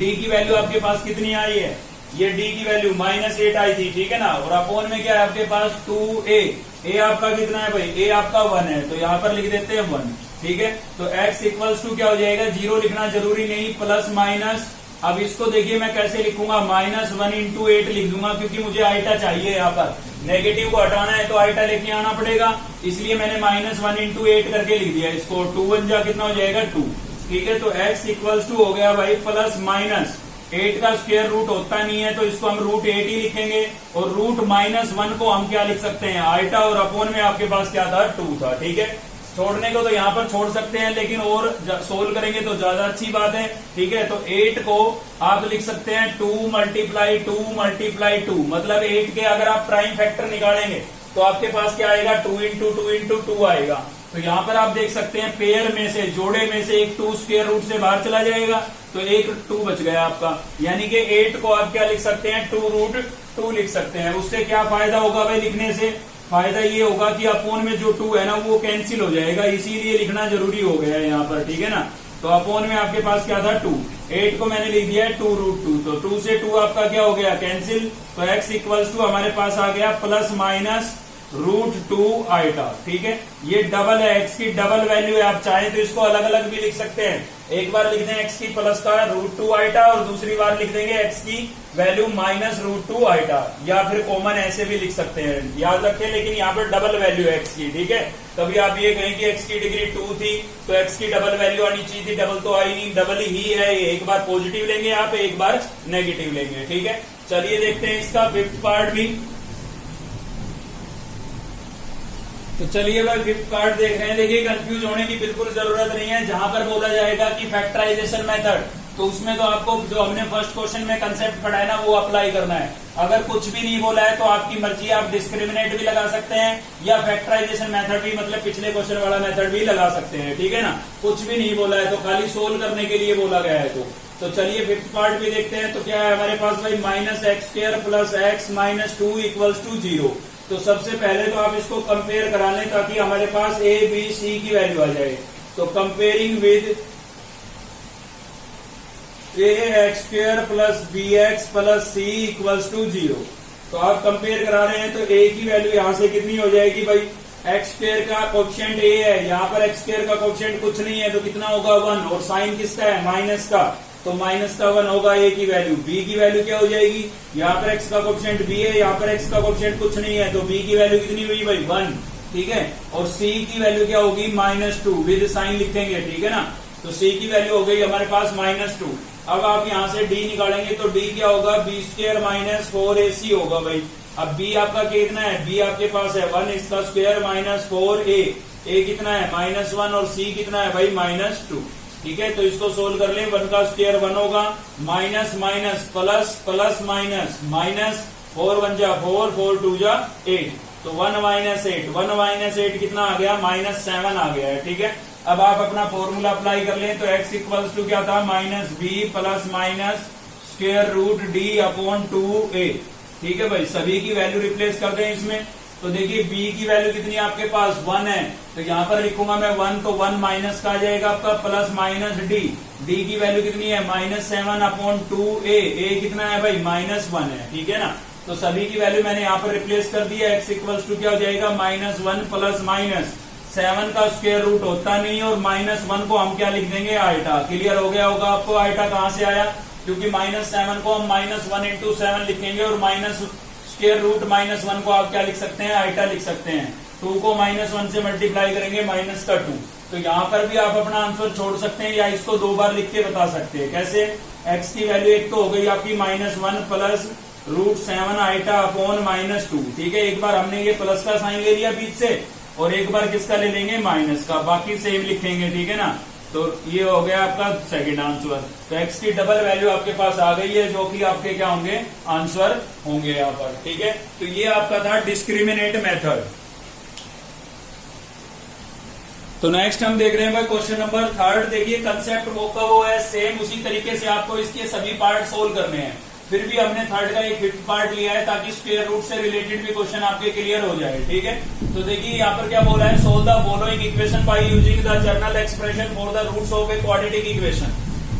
S1: d की वैल्यू आपके पास कितनी आई है, ये d की वैल्यू -8 आई थी, ठीक है ना। और अपोन में क्या है आपके पास 2a आपका कितना है भाई, a आपका 1 है, तो यहाँ पर लिख देते हैं 1, ठीक है। तो x इक्वल्स टू क्या हो जाएगा, 0 लिखना जरूरी नहीं, प्लस माइनस, अब इसको देखिए मैं कैसे लिखूंगा, -1 इंटू 8 लिख दूंगा, क्योंकि मुझे आइटा चाहिए। यहाँ पर नेगेटिव को हटाना है तो आइटा लेके आना पड़ेगा, इसलिए मैंने -1 इंटू 8 करके लिख दिया इसको। 2 1 जा कितना हो जाएगा 2, ठीक है। तो x इक्वल्स टू हो गया भाई प्लस माइनस 8 का स्क्वायर रूट होता नहीं है, तो इसको हम रूट 8 ही लिखेंगे, और रूट -1 को हम क्या लिख सकते हैं, आइटा, और अपोन में आपके पास क्या था, 2 था, ठीक है। छोड़ने को तो यहाँ पर छोड़ सकते हैं, लेकिन और सोल्व करेंगे तो ज्यादा अच्छी बात है, ठीक है। तो 8 को आप लिख सकते हैं 2 मल्टीप्लाई 2 मल्टीप्लाई 2, मतलब 8 के अगर आप प्राइम फैक्टर निकालेंगे तो आपके पास क्या आएगा, 2 इंटू 2 इंटू 2 आएगा। तो यहाँ पर आप देख सकते हैं पेयर में से, जोड़े में से एक 2 स्क्वायर रूट से बाहर चला जाएगा, तो एक 2 बच गया आपका, यानी कि 8 को आप क्या लिख सकते हैं, 2 रूट 2 लिख सकते हैं। उससे क्या फायदा होगा भाई लिखने से, फायदा ये होगा कि अपोन में जो 2 है ना वो कैंसिल हो जाएगा, इसीलिए लिखना जरूरी हो गया है यहाँ पर, ठीक है ना। तो अपोन में आपके पास क्या था 2, 8 को मैंने लिख दिया है 2 रूट 2, तो 2 से 2 आपका क्या हो गया, कैंसिल। तो x इक्वल्स टू हमारे पास आ गया प्लस माइनस रूट 2 आइटा, ठीक है। ये डबल है, x की डबल वैल्यू है, आप चाहें तो इसको अलग अलग भी लिख सकते हैं। एक बार लिख दें x की प्लस का रूट 2 आइटा, और दूसरी बार लिख देंगे x की वैल्यू माइनस रूट 2 आइटा, या फिर कॉमन ऐसे भी लिख सकते हैं, याद रखें। लेकिन यहाँ पर डबल वैल्यू है x की, ठीक है। कभी आप ये कहें कि x की डिग्री 2 थी तो x की डबल वैल्यू आनी चाहिए थी, डबल तो आई नहीं, डबल ही है। एक बार पॉजिटिव लेंगे आप, एक बार नेगेटिव लेंगे, ठीक है। चलिए देखते हैं इसका 5th पार्ट भी। तो चलिए भाई 5th पार्ट देख रहे हैं। देखिए कंफ्यूज होने की बिल्कुल जरूरत नहीं है, जहां पर बोला जाएगा कि फैक्टराइजेशन मेथड, तो उसमें तो आपको जो हमने फर्स्ट क्वेश्चन में कंसेप्ट पढ़ा है ना वो अप्लाई करना है। अगर कुछ भी नहीं बोला है तो आपकी मर्जी, आप डिस्क्रिमिनेट भी लगा सकते हैं या फैक्टराइजेशन मेथड भी, मतलब पिछले क्वेश्चन वाला मेथड भी लगा सकते हैं, ठीक है ना। कुछ भी नहीं बोला है तो खाली सोल्व करने के लिए बोला गया है। तो चलिए 5th पार्ट भी देखते हैं। तो क्या है हमारे पास भाई -x² plus x -2 equals to 0। तो सबसे पहले तो आप इसको कंपेयर करा लें ताकि हमारे पास ए बी सी की वैल्यू आ जाए। तो comparing with A X square plus B X plus C equals to 0। तो आप कंपेयर करा रहे हैं तो ए की वैल्यू यहां से कितनी हो जाएगी भाई, एक्स स्क्वायर का कोएफिशिएंट ए है, यहाँ पर एक्स स्क्वायर का कोएफिशिएंट कुछ नहीं है तो कितना होगा 1, और साइन किसका है माइनस का, तो माइनस का 1 होगा ए की वैल्यू। बी की वैल्यू क्या हो जाएगी, यहाँ पर एक्स का कोएफिशिएंट बी है, यहाँ पर एक्स का कोएफिशिएंट कुछ नहीं है तो बी की वैल्यू कितनी हुई भाई 1, ठीक है। और सी की वैल्यू क्या होगी -2, विद साइन लिखेंगे, ठीक है ना। तो सी की वैल्यू हो गई हमारे पास -2। अब आप यहाँ से डी निकालेंगे तो डी क्या होगा, बी स्क्वायर माइनस 4ac होगा भाई। अब बी आपका कितना है, बी आपके पास है 1, इसका स्क्वायर -4a, ए कितना है -1 और सी कितना है भाई -2, ठीक है। तो इसको सोल्व कर ले, 1 का स्क्वायर 1 होगा, minus minus plus plus minus minus, 4 1 जा 4, 4 2 जा 8, तो 1 - 8 कितना आ गया -7 आ गया है, ठीक है। अब आप अपना फॉर्मूला अप्लाई कर लें तो x इक्वल्स टू क्या था -b plus minus square root D upon 2a, ठीक है भाई। सभी की वैल्यू रिप्लेस कर दें इसमें, तो देखिए b की वैल्यू कितनी है आपके पास 1 है, तो यहाँ पर लिखूंगा मैं 1, तो 1 माइनस का आ जाएगा आपका प्लस माइनस d की वैल्यू कितनी है -7 अपॉन 2a, a कितना है भाई -1 है, ठीक है ना। तो सभी की वैल्यू मैंने यहाँ पर रिप्लेस कर दिया, x इक्वल्स टू क्या हो जाएगा -1 प्लस माइनस 7 का स्क्वायर रूट होता नहीं और -1 को हम क्या लिख देंगे आइटा। क्लियर हो गया होगा आपको आइटा कहाँ से आया, क्योंकि -7 को हम -1 इंटू 7 लिखेंगे और माइनस स्क्वायर रूट -1 को आप क्या लिख सकते हैं आइटा लिख सकते हैं। 2 को -1 से मल्टीप्लाई करेंगे -2, तो यहाँ पर भी आप अपना आंसर छोड़ सकते हैं या इसको 2 बार लिख के बता सकते हैं। कैसे, x की वैल्यू एक तो हो गई आपकी -1 प्लस √7 आइटा अपॉन -2, ठीक है। एक बार हमने ये प्लस का साइन ले लिया बीच से और एक बार किसका ले लेंगे माइनस का, बाकी सेम लिखेंगे, ठीक है ना। तो ये हो गया आपका सेकंड आंसर। तो x की डबल वैल्यू आपके पास आ गई है जो कि आपके क्या होंगे आंसर होंगे यहाँ पर, ठीक है। तो ये आपका था डिस्क्रिमिनेट मेथड। तो नेक्स्ट हम देख रहे हैं भाई क्वेश्चन नंबर 3। देखिए कंसेप्ट वो का वो है सेम, उसी तरीके से आपको इसके सभी पार्ट सोल्व करने हैं। फिर भी हमने थर्ड का एक 5th पार्ट लिया है ताकि स्क्वायर रूट से रिलेटेड भी क्वेश्चन आपके क्लियर हो जाए, ठीक है। तो देखिए यहाँ पर क्या बोला है, solve the following equation by using the general expression for the roots of a quadratic equation.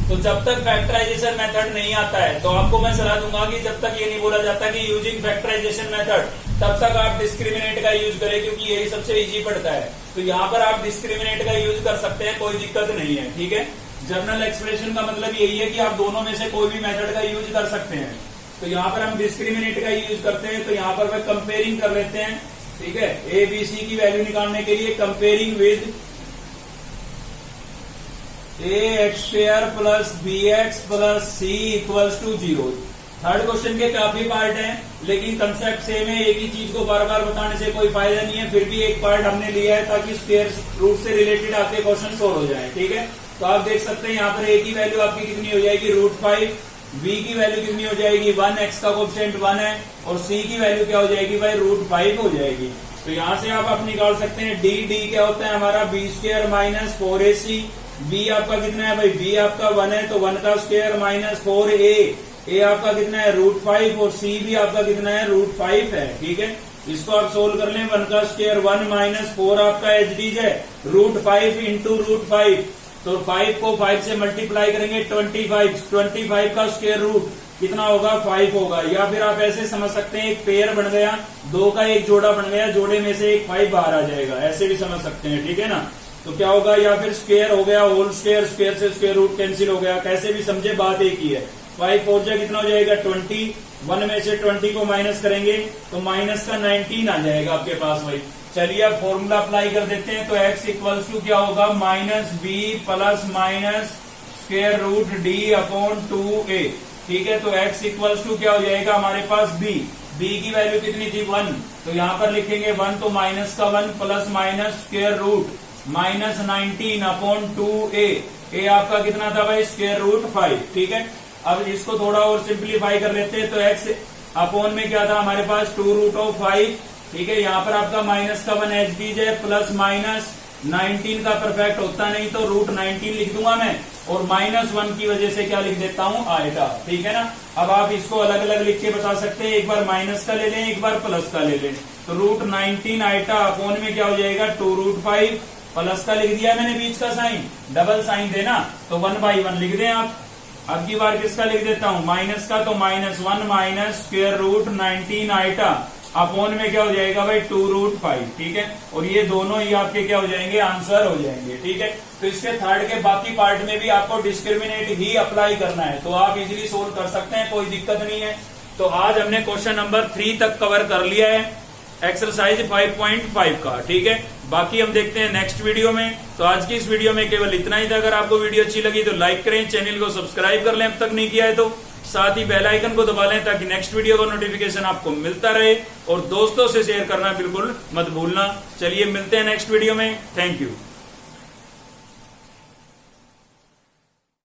S1: तो जब तक फैक्टराइजेशन मेथड नहीं आता है तो आपको मैं सलाह दूंगा कि जब तक ये नहीं बोला जाता कि यूजिंग फैक्टराइजेशन मेथड, तब तक आप डिस्क्रिमिनेट का यूज करें क्योंकि यही सबसे इजी पड़ता है। तो यहाँ पर आप डिस्क्रिमिनेट का यूज कर सकते हैं, कोई दिक्कत नहीं है, ठीक है। जनरल एक्सप्रेशन का मतलब यही है कि आप दोनों में से कोई भी मेथड का यूज कर सकते हैं। तो यहाँ पर हम डिस्क्रिमिनेट का यूज करते हैं, तो यहाँ पर मैं कंपेयरिंग कर लेते हैं, ठीक है। ए बी सी की वैल्यू निकालने के लिए comparing with A X square plus B X plus C equals to 0। Third question के काफी पार्ट हैं लेकिन कंसेप्ट सेम है, एक ही चीज को बार बार बताने से कोई फायदा नहीं है। फिर भी एक पार्ट हमने लिया है ताकि स्क्वायर रूट से रिलेटेड आपके क्वेश्चन सोल्व हो जाए, ठीक है। तो आप देख सकते हैं यहाँ पर ए की वैल्यू आपकी कितनी हो जाएगी √5, बी की वैल्यू कितनी हो जाएगी 1, एक्स का कोएफिशिएंट 1 है, और सी की वैल्यू क्या हो जाएगी भाई √5 हो जाएगी। तो यहाँ से आप निकाल सकते हैं डी क्या होता है हमारा B square minus 4ac। B आपका कितना है भाई, बी आपका 1 है तो 1 का स्क्वायर माइनस 4a, ए आपका कितना है √5 और सी भी आपका कितना है √5 है, ठीक है। इसको आप सोल्व कर लें, 1 का स्क्वायर 1 माइनस 4 आपका एच डी है √5 इंटू √5, तो 5 को 5 से मल्टीप्लाई करेंगे 25 का स्क्वायर रूट कितना होगा 5 होगा। या फिर आप ऐसे समझ सकते हैं एक पेयर बन गया, 2 का एक जोड़ा बन गया, जोड़े में से एक 5 बाहर आ जाएगा, ऐसे भी समझ सकते हैं, ठीक है ना। तो क्या होगा, या फिर स्क्वायर हो गया होल स्क्वायर, स्क्वायर से स्क्वायर रूट कैंसिल हो गया, कैसे भी समझे बात एक ही है। 5 4 जा कितना हो जाएगा 20, 1 में से 20 को माइनस करेंगे तो माइनस का 19 आ जाएगा आपके पास भाई। चलिए अब फॉर्मूला अप्लाई कर देते हैं। तो x इक्वल्स टू क्या होगा -b plus minus square root d upon 2a, ठीक है। तो x इक्वल्स टू क्या हो जाएगा हमारे पास b की वैल्यू कितनी थी 1, तो यहाँ पर लिखेंगे 1, तो माइनस का 1 plus minus square root -19 upon 2a, a आपका कितना था भाई स्क्वायर रूट 5, ठीक है। अब इसको थोड़ा और सिंप्लीफाई कर लेते हैं। तो x अपॉन में क्या था हमारे पास 2√5, ठीक है। यहाँ पर आपका माइनस का 1 एच डी है प्लस माइनस 19 का परफेक्ट होता नहीं तो √19 लिख दूंगा मैं, और -1 की वजह से क्या लिख देता हूँ आएगा, ठीक है ना। अब आप इसको अलग अलग लिख के बता सकते हैं, एक बार माइनस का ले लें, एक बार प्लस का ले लें। तो √19 आइटा अपोन में क्या हो जाएगा 2√5 प्लस का लिख दिया मैंने बीच का साइन, डबल साइन देना तो 1/1 लिख दें आप। अब की बार किसका लिख देता हूं माइनस का, तो -1 माइनस √19 आइटा अपोन में क्या हो जाएगा भाई 2√5, ठीक है। और ये दोनों ही आपके क्या हो जाएंगे आंसर हो जाएंगे, ठीक है। तो इसके थर्ड के बाकी पार्ट में भी आपको डिस्क्रिमिनेट ही अप्लाई करना है, तो आप इजीली सोल्व कर सकते हैं, कोई दिक्कत नहीं है। तो आज हमने क्वेश्चन नंबर 3 तक कवर कर लिया है एक्सरसाइज 5.5 का, ठीक है। बाकी हम देखते हैं नेक्स्ट वीडियो में। तो आज की इस वीडियो में केवल इतना ही था। अगर आपको वीडियो अच्छी लगी तो लाइक करें, चैनल को सब्सक्राइब कर लें अब तक नहीं किया है तो, साथ ही बेल आइकन को दबा लें ताकि नेक्स्ट वीडियो का नोटिफिकेशन आपको मिलता रहे, और दोस्तों से शेयर करना बिल्कुल मत भूलना। चलिए मिलते हैं नेक्स्ट वीडियो में, थैंक यू।